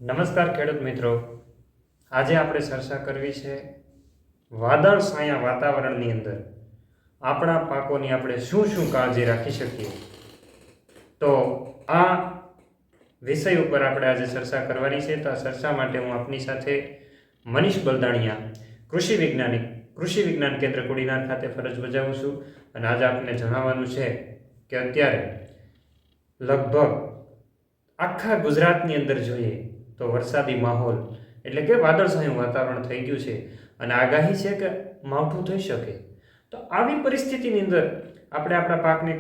નમસ્કાર ખેડૂત મિત્રો, આજે આપણે ચર્ચા કરવી છે વાદળછાયા વાતાવરણની અંદર આપણા પાકોની આપણે શું શું કાળજી રાખી શકીએ. તો આ વિષય ઉપર આપણે આજે ચર્ચા કરવાની છે. તો આ ચર્ચા માટે હું આપની સાથે મનીષ બલદાણિયા, કૃષિ વિજ્ઞાન કેન્દ્ર કુડીનાર ખાતે ફરજ બજાવું છું. અને આજે આપને જણાવવાનું છે કે અત્યારે લગભગ આખા ગુજરાતની અંદર જોઈએ તો વરસાદી માહોલ એટલે કે વાદળછાયું વાતાવરણ થઈ ગયું છે અને આગાહી છે કે માવઠું થઈ શકે. તો આવી પરિસ્થિતિની અંદર આપણે આપણા પાકને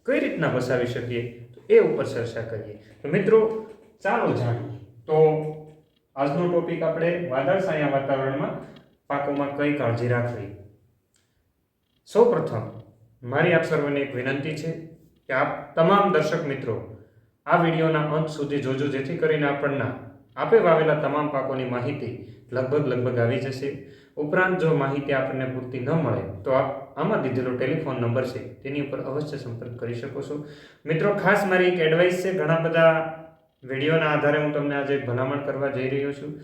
કઈ રીતના બચાવી શકીએ તો એ ઉપર ચર્ચા કરીએ. તો મિત્રો ચાલો જાણીએ. તો આજનો ટોપિક આપણે વાદળછાયા વાતાવરણમાં પાકોમાં કઈ કાળજી રાખવી. સૌપ્રથમ મારી આપ સર્વને એક વિનંતી છે કે આપ તમામ દર્શક મિત્રો આ વિડીયોના અંત સુધી જોજો, જેથી કરીને આપણને આપે વાવેલા તમામ પાકોની માહિતી લગભગ આવી જશે. ઉપરાંત જો માહિતી આપણને પૂરતી ન મળે તો આપ આમાં દીધેલો ટેલિફોન નંબર છે તેની ઉપર અવશ્ય સંપર્ક કરી શકો છો. મિત્રો ખાસ મારી એક એડવાઇસ છે, ઘણા બધા વિડીયોના આધારે હું તમને આજે એક ભલામણ કરવા જઈ રહ્યો છું.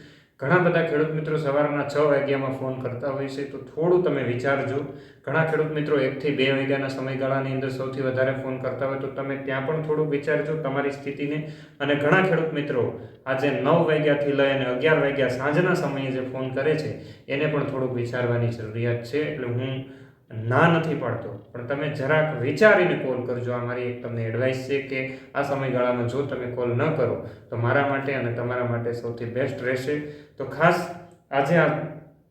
ઘણા બધા ખેડૂત મિત્રો સવારના 6 વાગ્યામાં ફોન કરતા હોય છે, તો થોડું તમે વિચારજો. ઘણા ખેડૂત મિત્રો 1 થી 2 વાગ્યાના સમયગાળાની અંદર સૌથી વધારે ફોન કરતા હોય તો તમે ત્યાં પણ થોડુંક વિચારજો તમારી સ્થિતિને. અને ઘણા ખેડૂત મિત્રો આજે 9 વાગ્યાથી લઈ અને 11 વાગ્યા સાંજના સમયે જે ફોન કરે છે એને પણ થોડુંક વિચારવાની જરૂરિયાત છે. એટલે હું ના નથી પાડતો, પણ તમે જરાક વિચારીને કોલ કરજો. આ મારી એક તમને એડવાઇસ છે કે આ સમયગાળામાં જો તમે કોલ ન કરો તો મારા માટે અને તમારા માટે સૌથી બેસ્ટ રહેશે. તો ખાસ આજે આ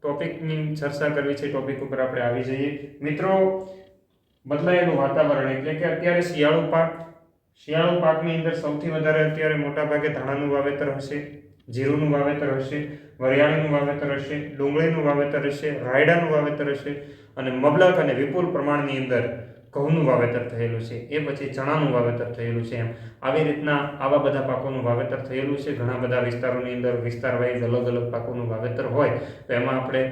ટોપિકની ચર્ચા કરવી છે. ટોપિક ઉપર આપણે આવી જઈએ. મિત્રો, બદલાયેલું વાતાવરણ એટલે કે અત્યારે શિયાળુ પાકની અંદર સૌથી વધારે અત્યારે મોટા ભાગે ધાણાનું વાવેતર હશે, જીરુંનું વાવેતર હશે, વરિયાળીનું વાવેતર હશે, ડુંગળીનું વાવેતર હશે, રાયડાનું વાવેતર હશે અને મબલક અને વિપુલ પ્રમાણની અંદર ઘઉંનું વાવેતર થયેલું છે. એ પછી ચણાનું વાવેતર થયેલું છે. એમ આવી રીતના આવા બધા પાકોનું વાવેતર થયેલું છે. ઘણા બધા વિસ્તારોની અંદર વિસ્તાર વાઇઝ અલગ પાકોનું વાવેતર હોય તો એમાં આપણે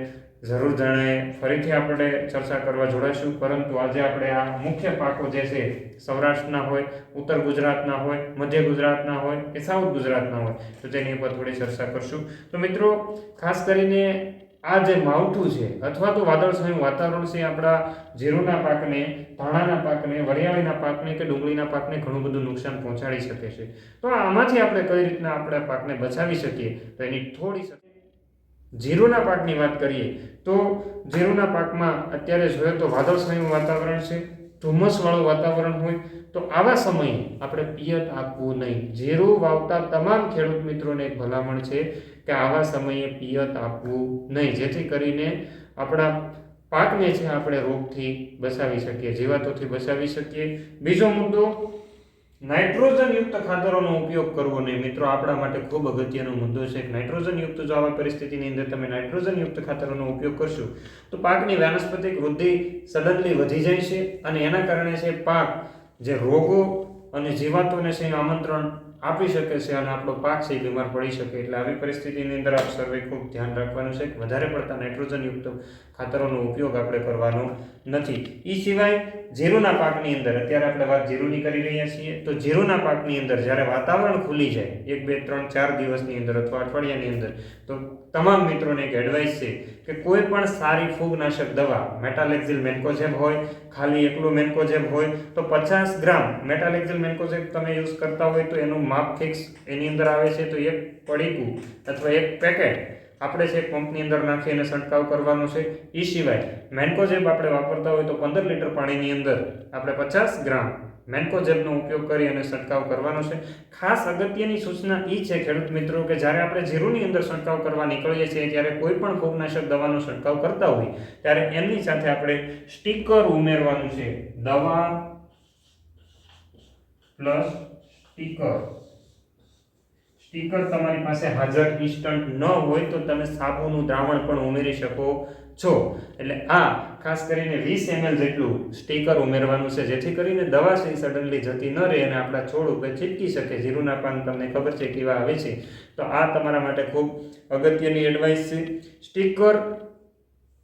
જરૂર જાણે ફરીથી આપણે ચર્ચા કરવા જોડાશું. પરંતુ આજે આપણે આ મુખ્ય પાકો જે છે સૌરાષ્ટ્રના હોય, ઉત્તર ગુજરાતના હોય, મધ્ય ગુજરાતના હોય કે સાઉથ ગુજરાતના હોય તો તેની ઉપર થોડી ચર્ચા કરશું. તો મિત્રો, ખાસ કરીને આ જે માવઠું છે અથવા તો વાદળછાયું વાતાવરણ છે આપણા જીરુના પાકને, ધાણાના પાકને, વરિયાળીના પાકને કે ડુંગળીના પાકને ઘણું બધું નુકસાન પહોંચાડી શકે છે. તો આમાંથી આપણે કઈ રીતના આપણા પાકને બચાવી શકીએ તો એની થોડી જીરુના પાકની વાત કરીએ તો જીરુના પાકમાં અત્યારે જોઈએ તો વાદળછાયું વાતાવરણ છે, ધુમ્મસવાળું વાતાવરણ હોય તો આવા સમયે આપણે પિયત આપવું નહીં. જીરું વાવતા તમામ ખેડૂત મિત્રોને એક ભલામણ છે કે આવા સમયે પિયત આપવું નહીં, જેથી કરીને આપણા પાકને છે આપણે રોગથી બચાવી શકીએ, જીવાતોથી બચાવી શકીએ. બીજો મુદ્દો, નાઇટ્રોજનયુક્ત ખાતરોનો ઉપયોગ કરવો નહીં. મિત્રો, આપણા માટે ખૂબ અગત્યનો મુદ્દો છે. નાઇટ્રોજનયુક્ત જો આવા પરિસ્થિતિની અંદર તમે નાઇટ્રોજનયુક્ત ખાતરોનો ઉપયોગ કરશો તો પાકની વાનસ્પતિક વૃદ્ધિ સડનલી વધી જાય છે અને એના કારણે છે પાક જે રોગો અને જીવાતોને છે આમંત્રણ આપી શકે છે અને આપણો પાક છે બીમાર પડી શકે. એટલે આવી પરિસ્થિતિની અંદર આપ સર્વે ખૂબ ધ્યાન રાખવાનું છે કે વધારે પડતા નાઇટ્રોજનયુક્ત ખાતરોનો ઉપયોગ આપણે કરવાનો નથી. એ સિવાય જીરુના પાકની અંદર અત્યારે આપણે વાત જીરુની કરી રહ્યા છીએ, તો જીરુના પાકની અંદર જ્યારે વાતાવરણ ખુલી જાય 1, 2, 3, 4 દિવસની અંદર અથવા અઠવાડિયાની અંદર, તો તમામ મિત્રોને એક એડવાઇસ છે કે કોઈ પણ સારી ફૂગનાશક દવા, મેટાલેક્ઝિલ મેન્કોઝેબ હોય, ખાલી એકલું મેન્કોઝેબ હોય તો 50 ગ્રામ મેટાલેક્ઝિલ મેન્કોઝેબ તમે યુઝ કરતા હોય તો એનું માપ ફિક્સ એની અંદર આવે છે. તો એક પડીકું અથવા એક પેકેટ આપણે છે પંપની અંદર નાખી અને છંટકાવ કરવાનો છે. એ સિવાય મેન્કોઝેબ આપણે વાપરતા હોય તો 15 લીટર પાણીની અંદર આપણે 50 ગ્રામ મેન્કોઝેબનો ઉપયોગ કરી અને છંટકાવ કરવાનો છે. ખાસ અગત્યની સૂચના એ છે ખેડૂત મિત્રો કે જ્યારે આપણે જીરુની અંદર છંટકાવ કરવા નીકળીએ છીએ ત્યારે કોઈ પણ ફૂગનાશક દવાનો છંટકાવ કરતા હોય ત્યારે એમની સાથે આપણે સ્ટીકર ઉમેરવાનું છે. દવા પ્લસ સ્ટીકર તમારી પાસે હાજર ઇન્સ્ટન્ટ ન હોય તો તમે સાબુનું દ્રાવણ પણ ઉમેરી શકો છો. એટલે આ ખાસ કરીને 20 ml જેટલું સ્ટીકર ઉમેરવાનું છે, જેથી કરીને દવા છે સડનલી જતી ન રહે અને આપણા છોડ ઉપર ચીપકી શકે. જીરુના પાન તમને ખબર છે કેવા આવે છે, તો આ તમારા માટે ખૂબ અગત્યની એડવાઇસ છે. સ્ટીકર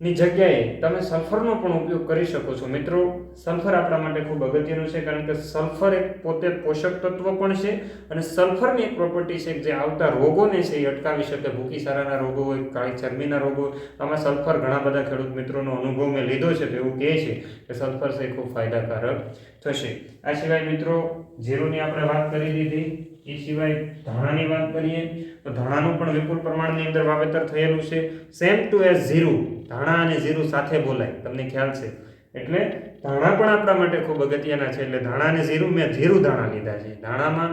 ની જગ્યાએ તમે સલ્ફરનો પણ ઉપયોગ કરી શકો છો મિત્રો. સલ્ફર આપણા માટે ખૂબ અગત્યનું છે, કારણ કે સલ્ફર એક પોતે પોષક તત્વ પણ છે અને સલ્ફરની એક પ્રોપર્ટી છે જે આવતા રોગોને છે એ અટકાવી શકે. ભૂકી સારાના રોગો હોય, કાળી ચરબીના રોગો, આમાં સલ્ફર ઘણા બધા ખેડૂત મિત્રોનો અનુભવ મેં લીધો છે તો એવું કહે છે કે સલ્ફર છે ખૂબ ફાયદાકારક થશે. આ સિવાય મિત્રો જીરુંની આપણે વાત કરી દીધી. એ સિવાય ધાણાની વાત કરીએ તો ધાણાનું પણ વિપુલ પ્રમાણની અંદર વાવેતર થયેલું છે. સેમ ટુ એઝ જીરું, ધાણા અને જીરું સાથે બોલાય, તમને ખ્યાલ છે. એટલે ધાણા પણ આપણા માટે ખૂબ અગત્યના છે. એટલે ધાણા અને જીરું, મેં જીરું ધાણા લીધા છે. ધાણામાં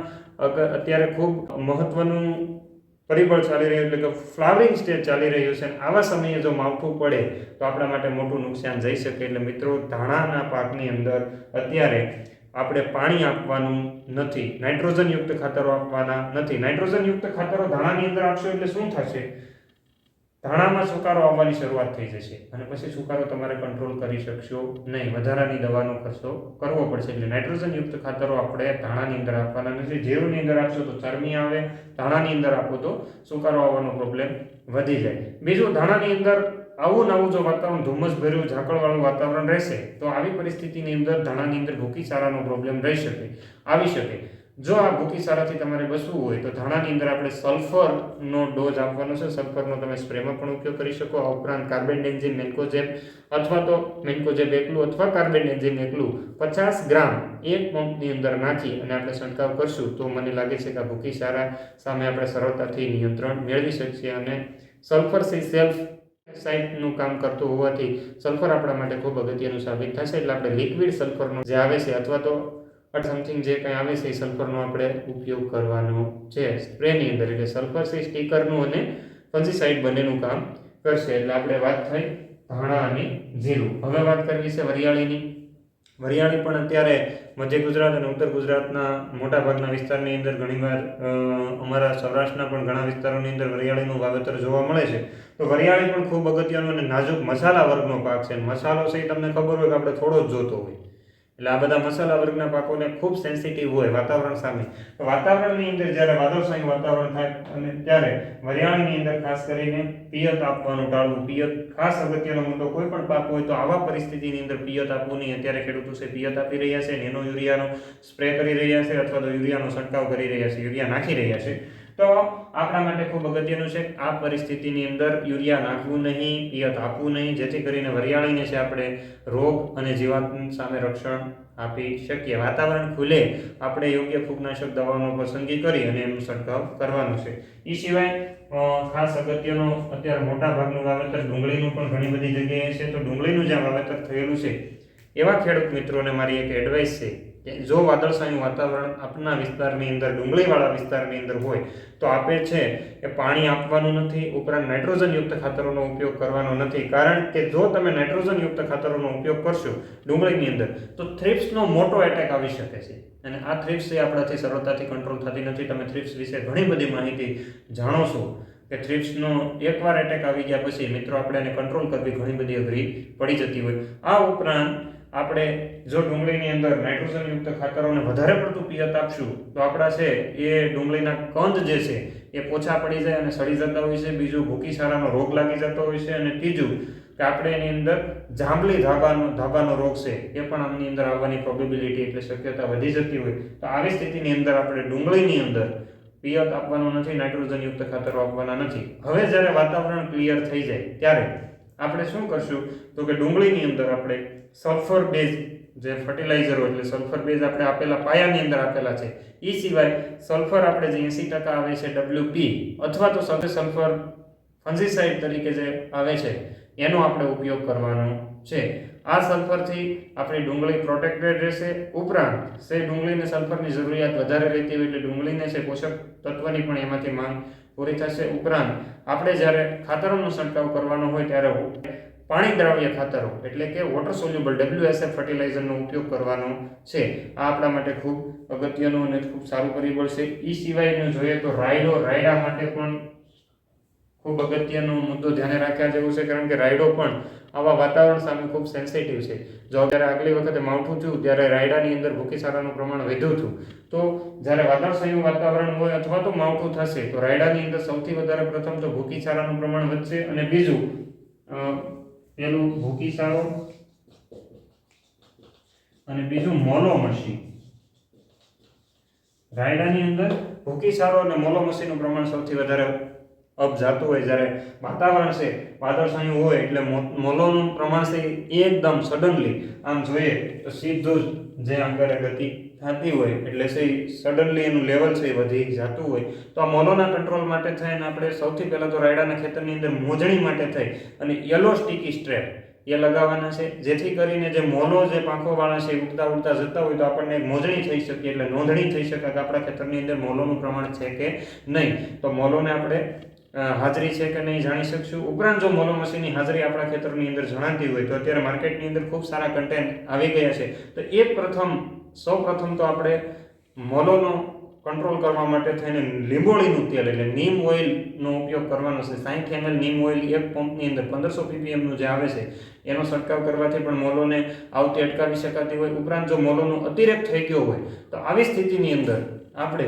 અત્યારે ખૂબ મહત્વનું પરિબળ ચાલી રહ્યું, એટલે કે ફ્લાવરિંગ સ્ટેજ ચાલી રહ્યું છે. આવા સમયે જો માવઠું પડે તો આપણા માટે મોટું નુકસાન જઈ શકે. એટલે મિત્રો ધાણાના પાકની અંદર અત્યારે આપણે પાણી આપવાનું નથી, નાઇટ્રોજનયુક્ત ખાતરો આપવાના નથી. નાઇટ્રોજનયુક્ત ખાતરો ધાણાની અંદર આપશો એટલે શું થશે? ધાણામાં સુકારો આવવાની શરૂઆત થઈ જશે અને પછી સુકારો તમારે કંટ્રોલ કરી શકશો નહીં. વધારાની દવાનો ખર્ચો કરવો પડશે. એટલે નાઇટ્રોજનયુક્ત ખાતરો આપણે ધાણાની અંદર આપવાના નથી. જીરુંની અંદર આપશો તો ચરમી આવે, ધાણાની અંદર આપો તો સુકારો આવવાનો પ્રોબ્લેમ વધી જાય. બીજું, ધાણાની અંદર આવું નવું જો વાતાવરણ ધુમ્મસ ભર્યું ઝાકળવાળું વાતાવરણ રહેશે તો આવી પરિસ્થિતિની અંદર ધાણાની અંદર ભૂકી સારાનો પ્રોબ્લેમ રહી શકે, આવી શકે. જો આ ભૂકી સારાથી તમારે બચવું હોય તો ધાણાની અંદર આપણે સલ્ફરનો ડોઝ આપવાનો છે. સલ્ફરનો તમે સ્પ્રેમાં પણ ઉપયોગ કરી શકો. આ ઉપરાંત કાર્બેન્ડેન્ઝિમ મેન્કોઝેબ અથવા તો મેન્કોઝેબ એકલું અથવા કાર્બેન્ડેન્ઝિમ એકલું 50 ગ્રામ એક પંપની અંદર નાખી અને આપણે છંટકાવ કરશું તો મને લાગે છે કે આ ભૂકી સારા સામે આપણે સરળતાથી નિયંત્રણ મેળવી શકીએ. અને સલ્ફર સેલ્ફ સાઇટનું કામ કરતું હોવાથી સલ્ફર આપણા માટે ખૂબ અગત્યનું સાબિત થશે. એટલે આપણે લિક્વિડ સલ્ફરનો જે આવે છે અથવા તો સમથિંગ જે કંઈ આવે છે એ સલ્ફરનો આપણે ઉપયોગ કરવાનો છે સ્પ્રેની અંદર. એટલે સલ્ફર છે સ્ટીકરનું અને ફંજીસાઇડ બંનેનું કામ કરશે. એટલે આપણે વાત થઈ ધાણા અને જીરું. હવે વાત કરવી છે વરિયાળીની. વરિયાળી પણ અત્યારે મધ્ય ગુજરાત અને ઉત્તર ગુજરાતના મોટાભાગના વિસ્તારની અંદર ઘણીવાર અમારા સૌરાષ્ટ્રના પણ ઘણા વિસ્તારોની અંદર વરિયાળીનું વાવેતર જોવા મળે છે. તો વરિયાળી પણ ખૂબ અગત્યનો અને નાજુક મસાલા વર્ગનો પાક છે. મસાલો છે એ તમને ખબર હોય કે આપણે થોડો જ જોતો હોય. એટલે આ બધા મસાલા વર્ગના પાકોને ખૂબ સેન્સિટિવ હોય વાતાવરણ સામે. તો વાતાવરણની અંદર જ્યારે વાદળછાયું વાતાવરણ થાય અને ત્યારે વરિયાળીની અંદર ખાસ કરીને પિયત આપવાનું ટાળવું. પિયત ખાસ અગત્યનો મુદ્દો. કોઈ પણ પાક હોય તો આવા પરિસ્થિતિની અંદર પિયત આપવું નહીં. અત્યારે ખેડૂતો છે પિયત આપી રહ્યા છે, નેનો યુરિયાનો સ્પ્રે કરી રહ્યા છે અથવા તો યુરિયાનો છંટકાવ કરી રહ્યા છે, યુરિયા નાખી રહ્યા છે. તો આપણા માટે ખૂબ અગત્યનું છે આ પરિસ્થિતિની અંદર યુરિયા નાખવું નહીં, પિયત આપવું નહીં, જેથી કરીને વરિયાળીને છે આપણે રોગ અને જીવાત સામે રક્ષણ આપી શકીએ. વાતાવરણ ખુલે આપણે યોગ્ય ફૂગનાશક દવાનો પસંદગી કરી અને એનો છંટકાવ કરવાનો છે. એ સિવાય ખાસ અગત્યનો અત્યારે મોટા ભાગનું વાવેતર ડુંગળીનું પણ ઘણી બધી જગ્યાએ છે. તો ડુંગળીનું જ્યાં વાવેતર થયેલું છે એવા ખેડૂત મિત્રોને મારી એક એડવાઇસ છે કે જો વાદળછાયું વાતાવરણ આપના વિસ્તારની અંદર, ડુંગળીવાળા વિસ્તારની અંદર હોય તો આપે છે એ પાણી આપવાનું નથી. ઉપરાંત નાઇટ્રોજનયુક્ત ખાતરોનો ઉપયોગ કરવાનો નથી. કારણ કે જો તમે નાઇટ્રોજનયુક્ત ખાતરોનો ઉપયોગ કરશો ડુંગળીની અંદર તો થ્રિપ્સનો મોટો એટેક આવી શકે છે. અને આ થ્રિપ્સ એ આપણાથી સરળતાથી કંટ્રોલ થતી નથી. તમે થ્રિપ્સ વિશે ઘણી બધી માહિતી જાણો છો કે થ્રિપ્સનો એકવાર એટેક આવી ગયા પછી મિત્રો આપણે એને કંટ્રોલ કરવી ઘણી બધી અઘરી પડી જતી હોય. આ ઉપરાંત આપણે જો ડુંગળીની અંદર નાઇટ્રોજનયુક્ત ખાતરોને વધારે પડતું પિયત આપશું તો આપણા છે એ ડુંગળીના કંદ જે છે એ પોછા પડી જાય અને સડી જતા હોય છે. બીજું ભૂકી સારાનો રોગ લાગી જતો હોય છે. અને ત્રીજું કે આપણે એની અંદર જાંબલી ધાબાનો રોગ છે એ પણ આમની અંદર આવવાની પ્રોબેબિલિટી એટલે શક્યતા વધી જતી હોય. તો આવી સ્થિતિની અંદર આપણે ડુંગળીની અંદર પિયત આપવાનું નથી, નાઇટ્રોજનયુક્ત ખાતરો આપવાના નથી. હવે જ્યારે વાતાવરણ ક્લિયર થઈ જાય ત્યારે આપણે શું કરશું તો કે ડુંગળીની અંદર આપણે સલ્ફર બેઝ જે ફર્ટિલાઇઝર હોય એટલે સલ્ફર બેઝ આપણે આપેલા પાયાની અંદર આપેલા છે. એ સિવાય સલ્ફર આપણે જે 80% આવે છે WP અથવા તો સલ્ફર ફંજીસાઇડ તરીકે જે આવે છે એનો આપણે ઉપયોગ કરવાનો છે. આ સલ્ફરથી આપણી ડુંગળી પ્રોટેક્ટેડ રહેશે. ઉપરાંત સે ડુંગળીને સલ્ફરની જરૂરિયાત વધારે રહેતી હોય એટલે ડુંગળીને છે પોષક તત્વની પણ એમાંથી માંગ પૂરી થશે. ઉપરાંત આપણે જ્યારે ખાતરોનો છંટકાવ કરવાનો હોય ત્યારે પાણી દ્રાવ્ય ખાતરો એટલે કે વોટર સોલ્યુબલ WSF ફર્ટિલાઇઝરનો ઉપયોગ કરવાનો છે. આ આપણા માટે ખૂબ અગત્યનું અને ખૂબ સારું પરિબળ છે. એ સિવાયનું જોઈએ તો રાયડા માટે પણ ખૂબ અગત્યનો મુદ્દો ધ્યાને રાખ્યા જેવું છે. કારણ કે રાયડો પણ આવા વાતાવરણ સામે ખૂબ સેન્સિટિવ છે. જો જ્યારે આગલી વખતે માવઠું થયું ત્યારે રાયડાની અંદર ભૂકી સારાનું પ્રમાણ વધ્યું હતું. તો જ્યારે વાદળછાયું વાતાવરણ હોય અથવા તો માવઠું થશે તો રાયડાની અંદર સૌથી વધારે પ્રથમ તો ભૂકી સારાનું પ્રમાણ વધશે અને બીજું પેલું ભૂકી સારો અને બીજું મોલોમસી. રાયડાની અંદર ભૂકી સારો અને મોલોમસીનું પ્રમાણ સૌથી વધારે અપ જાતું હોય. જ્યારે વાતાવરણ છે વાદળછાયું હોય એટલે મોલોનું પ્રમાણ છે એકદમ સડનલી આમ જોઈએ તો સીધું જ જે આગળ ગતિ થતી હોય એટલે છે સડનલી એનું લેવલ છે વધી જતું હોય. તો આ મોલોના કંટ્રોલ માટે થઈને આપણે સૌથી પહેલાં તો રાયડાના ખેતરની અંદર મોજણી માટે થઈ અને યલો સ્ટીકી સ્ટ્રેપ એ લગાવવાના છે, જેથી કરીને જે મોલો જે પાંખોવાળા છે ઉગતા ઉગતા જતા હોય તો આપણને એક મોજણી થઈ શકે એટલે નોંધણી થઈ શકે કે આપણા ખેતરની અંદર મોલોનું પ્રમાણ છે કે નહીં. તો મોલોને આપણે હાજરી છે કે નહીં જાણી શકશું. ઉપરાંત જો મોલોમસીની હાજરી આપણા ખેતરની અંદર જણાતી હોય તો અત્યારે માર્કેટની અંદર ખૂબ સારા કન્ટેન્ટ આવી ગયા છે. તો સૌ પ્રથમ તો આપણે મોલોનો કંટ્રોલ કરવા માટે થઈને લીંબોળીનું તેલ એટલે નીમ ઓઇલનો ઉપયોગ કરવાનો છે. 60 ml નીમ ઓઇલ એક પંપની અંદર 1500 ppm નું જે આવે છે એનો છંટકાવ કરવાથી પણ મોલોને આવતી અટકાવી શકાતી હોય. ઉપરાંત જો મોલોનો અતિરેક થઈ ગયો હોય તો આવી સ્થિતિની અંદર આપણે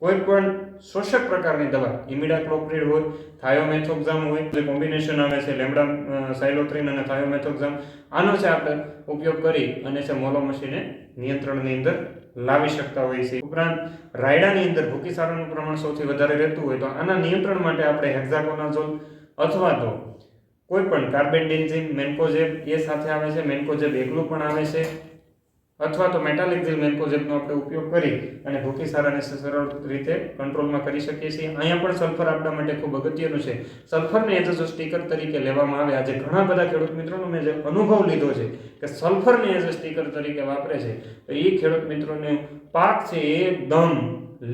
કોઈ પણ શોષક પ્રકારની દવા ઇમિડાક્લોપ્રિડ હોય, થાયોમેથોક્ઝામ હોય, જે કોમ્બિનેશન આવે છે લેમ્ડા સાયલોથ્રીન અને થાયોમેથોક્ઝામ, આનો છે આપણે ઉપયોગ કરી અને છે મોલોમસીને નિયંત્રણની અંદર લાવી શકતા હોય છે. ઉપરાંત રાયડાની અંદર ભૂકી સારાનું પ્રમાણ સૌથી વધારે રહેતું હોય તો આના નિયંત્રણ માટે આપણે હેક્ઝાકોનાઝોલ અથવા તો કોઈ પણ કાર્બેન્ડિઝિમ, મેન્કોઝેબ એ સાથે આવે છે, મેન્કોઝેબ એકલું પણ આવે છે, અથવા તો મેટાલેક્ઝિલ મેન્કોઝેબનો આપણે ઉપયોગ કરી અને ભૂકી સારાને સરળ રીતે કંટ્રોલમાં કરી શકીએ છીએ. અહીંયા પણ સલ્ફર આપણા માટે ખૂબ અગત્યનું છે. સલ્ફરને એઝ અ સ્ટીકર તરીકે લેવામાં આવે. આજે ઘણા બધા ખેડૂત મિત્રોનો મેં જે અનુભવ લીધો છે કે સલ્ફરને એઝ અ સ્ટીકર તરીકે વાપરે છે તો એ ખેડૂત મિત્રોને પાક છે એકદમ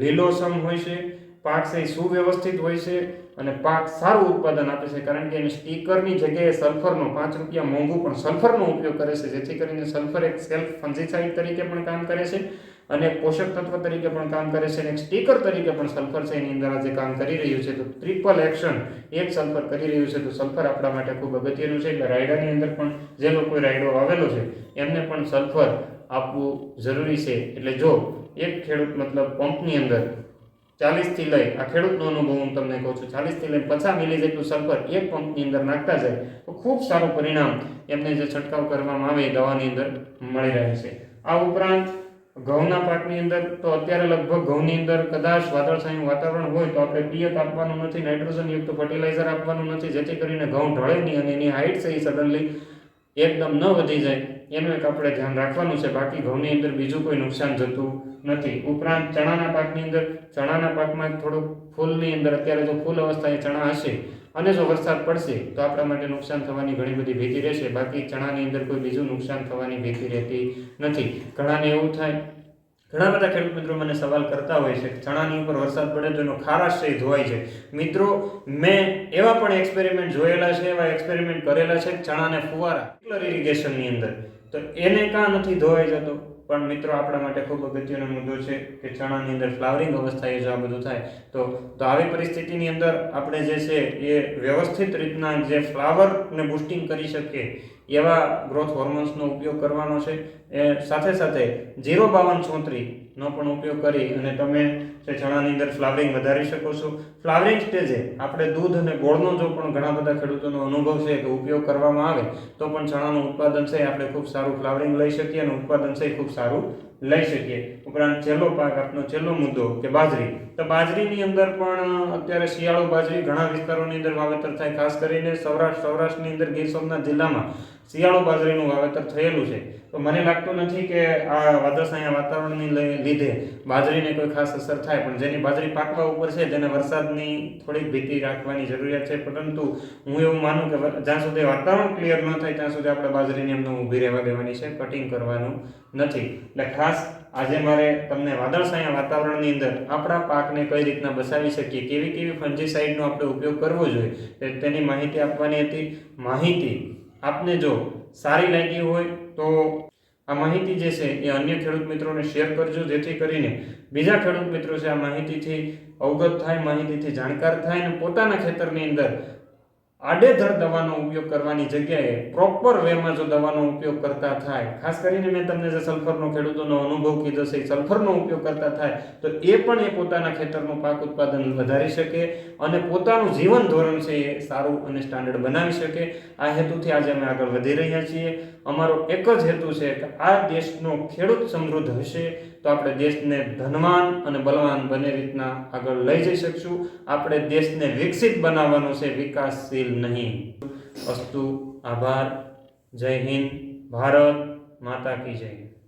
લીલોસમ હોય છે, પાક છે સુવ્યવસ્થિત હોય છે અને પાક સારું ઉત્પાદન આપે છે. કારણ કે એની સ્ટીકરની જગ્યાએ સલ્ફરનો 5 રૂપિયા મોંઘું પણ સલ્ફરનો ઉપયોગ કરે છે, જેથી કરીને સલ્ફર એક સેલ્ફ ફંજીસાઇડ તરીકે પણ કામ કરે છે અને પોષક તત્વ તરીકે પણ કામ કરે છે અને એક સ્ટીકર તરીકે પણ સલ્ફર છે એની અંદર આજે કામ કરી રહ્યું છે. તો ટ્રિપલ એક્શન એક સલ્ફર કરી રહ્યું છે. તો સલ્ફર આપણા માટે ખૂબ અગત્યનું છે. એટલે રાયડાની અંદર પણ જે લોકોએ રાયડો વાવેલો છે એમને પણ સલ્ફર આપવું જરૂરી છે. એટલે જો એક ખેડૂત મતલબ પંપની અંદર 40 થી લઈ, આ ખેડૂતનો અનુભવ હું તમને કહું છું, 40 થી લઈ 50 મિલી જેટલું સલ્ફર એક પંપની અંદર નાખતા જાય તો ખૂબ સારું પરિણામ એમને જે છંટકાવ કરવામાં આવે એ દવાની અંદર મળી રહે છે. આ ઉપરાંત ઘઉંના પાકની અંદર તો અત્યારે લગભગ ઘઉંની અંદર કદાચ વાદળછાયું વાતાવરણ હોય તો આપણે પિયત આપવાનું નથી, નાઇટ્રોજન યુક્ત ફર્ટિલાઇઝર આપવાનું નથી, જેથી કરીને ઘઉં ઢળે નહીં અને એની હાઇટ છે એ સડનલી એકદમ ન વધી જાય એનું એક આપણે ધ્યાન રાખવાનું છે. બાકી ઘઉંની અંદર બીજું કોઈ નુકસાન જતું નથી. ઉપરાંત ચણાના પાકની અંદર, ચણાના પાકમાં થોડુંક ફૂલની અંદર અત્યારે જો ફૂલ અવસ્થાએ ચણા હશે અને જો વરસાદ પડશે તો આપણા માટે નુકસાન થવાની ઘણી બધી ભીતિ રહેશે. બાકી ચણાની અંદર કોઈ બીજું નુકસાન થવાની ભીતિ રહેતી નથી. ઘણાને એવું થાય, ઘણા બધા ખેડૂત મિત્રો મને સવાલ કરતા હોય છે કે ચણાની ઉપર વરસાદ પડે તો એનો ખારાશ છે ધોવાય છે. મિત્રો, મેં એવા પણ એક્સપેરિમેન્ટ જોયેલા છે, એવા એક્સપેરિમેન્ટ કરેલા છે ચણાને ફુવારા ઇરિગેશનની અંદર, તો એને કાં નથી ધોવાઈ જતો. પણ મિત્રો આપણા માટે ખૂબ અગત્યનો મુદ્દો છે કે ચણાની અંદર ફ્લાવરિંગ અવસ્થાએ જો આ બધું થાય તો આવી પરિસ્થિતિની અંદર આપણે જે છે એ વ્યવસ્થિત રીતના જે ફ્લાવરને બુસ્ટિંગ કરી શકીએ એવા ગ્રોથ હોર્મોન્સનો ઉપયોગ કરવાનો છે. એ સાથે સાથે 05234 નો પણ ઉપયોગ કરી અને તમે જે ચણાની અંદર ફ્લાવરિંગ વધારી શકો છો. ફ્લાવરિંગ સ્ટેજે આપણે દૂધ અને ગોળનો જો પણ ઘણા બધા ખેડૂતોનો અનુભવ છે કે ઉપયોગ કરવામાં આવે તો પણ ચણાનું ઉત્પાદન છે આપણે ખૂબ સારું ફ્લાવરિંગ લઈ શકીએ અને ઉત્પાદન છે ખૂબ સારું લઈ શકીએ. ઉપરાંત છેલ્લો પાક, આપનો છેલ્લો મુદ્દો કે બાજરી. તો બાજરીની અંદર પણ અત્યારે શિયાળુ બાજરી ઘણા વિસ્તારોની અંદર વાવેતર થાય, ખાસ કરીને સૌરાષ્ટ્રની અંદર ગીર સોમનાથ જિલ્લામાં શિયાળુ બાજરીનું વાવેતર થયેલું છે. તો મને લાગતું નથી કે આ વાદળછાયા વાતાવરણની લીધે બાજરીને કોઈ ખાસ અસર થાય, પણ જેની બાજરી પાકવા ઉપર છે તેને વરસાદની થોડીક ભીતિ રાખવાની જરૂરિયાત છે. પરંતુ હું એવું માનું કે જ્યાં સુધી વાતાવરણ ક્લિયર ન થાય ત્યાં સુધી આપણે બાજરીને એમને ઊભી રહેવા દેવાની છે, કટિંગ કરવાનું નથી. એટલે ખાસ આજે મારે તમને વાદળછાયા વાતાવરણની અંદર આપણા પાકને કઈ રીતના બચાવી શકીએ, કેવી કેવી ફંજીસાઇડનો આપણે ઉપયોગ કરવો જોઈએ તેની માહિતી આપવાની હતી. માહિતી આપને જો સારી લાગી હોય તો આ માહિતી જે છે એ અન્ય ખેડૂત મિત્રોને શેર કરજો, જેથી કરીને બીજા ખેડૂત મિત્રો છે આ માહિતીથી અવગત થાય, માહિતીથી જાણકાર થાય અને પોતાના ખેતરની અંદર આડેધડ દવાનો ઉપયોગ કરવાની જગ્યાએ પ્રોપર વેમાં જો દવાનો ઉપયોગ કરતા થાય, ખાસ કરીને મેં તમને જે સલ્ફરનો ખેડૂતોનો અનુભવ કીધો છે, સલ્ફરનો ઉપયોગ કરતા થાય તો એ પણ એ પોતાના ખેતરનું પાક ઉત્પાદન વધારી શકે. અને પોતાનું જીવન ધોરણ છે એ સારું અને સ્ટાન્ડર્ડ બનાવી શકે. આ હેતુથી આજે અમે આગળ વધી રહ્યા છીએ. અમારો એક જ હેતુ છે કે આ દેશનો ખેડૂત સમૃદ્ધ હશે તો આપણે દેશને ધનવાન અને બલવાન બંને રીતના આગળ લઈ જઈ શકશું. આપણે દેશને વિકસિત બનાવવાનો છે, વિકાસશીલ નહીં. અસ્તુ. આભાર. જય હિન્દ. ભારત માતા કી જય.